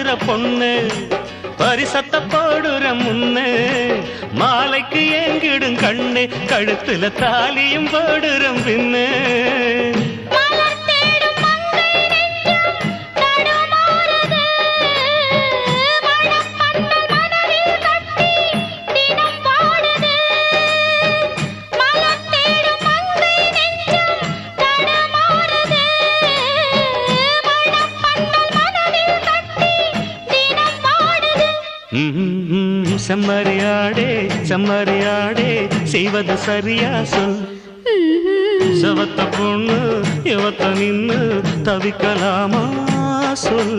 போடுற பொண்ணு பரிசத்த போடுற முன்னு மாலைக்கு ஏங்கிடும் கண்ணு கழுத்துல தாலியும் போடுற பின்னு செம்மறியாடே செம்மறியாடே செய்வது சரியா சொல் சவத்த பொண்ணு இவத்த நின்னு தவிக்கலாமா சொல்